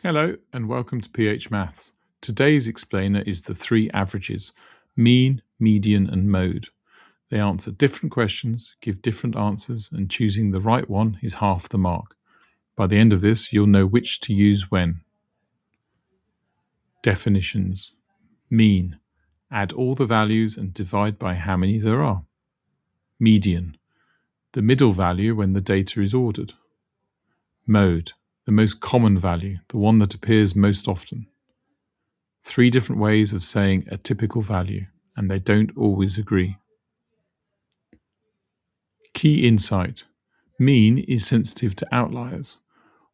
Hello and welcome to PH Maths. Today's explainer is the three averages: mean, median and mode. They answer different questions, give different answers, and choosing the right one is half the mark. By the end of this, you'll know which to use when. Definitions. Mean. Add all the values and divide by how many there are. Median. The middle value when the data is ordered. Mode. The most common value, the one that appears most often. Three different ways of saying a typical value, and they don't always agree. Key insight. Mean is sensitive to outliers.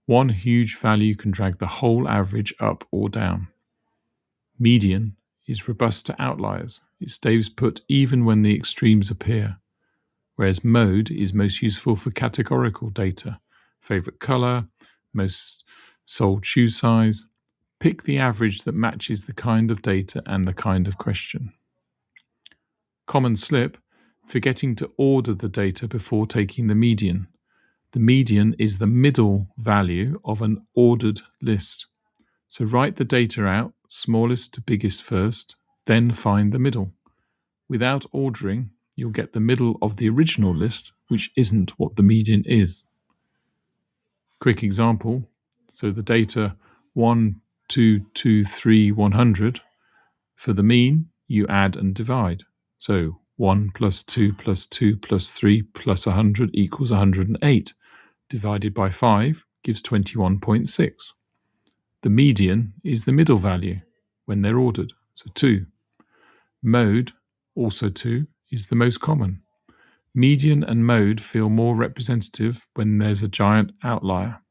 One huge value can drag the whole average up or down. Median is robust to outliers. It stays put even when the extremes appear. Whereas mode is most useful for categorical data. Favorite color, most sold shoe size. Pick the average that matches the kind of data and the kind of question. Common slip, forgetting to order the data before taking the median. The median is the middle value of an ordered list. So write the data out, smallest to biggest first, then find the middle. Without ordering, you'll get the middle of the original list, which isn't what the median is. Quick example. So the data 1, 2, 2, 3, 100. For the mean, you add and divide. So 1 plus 2 plus 2 plus 3 plus 100 equals 108. Divided by 5 gives 21.6. The median is the middle value when they're ordered, so 2. Mode, also 2, is the most common. Median and mode feel more representative when there's a giant outlier.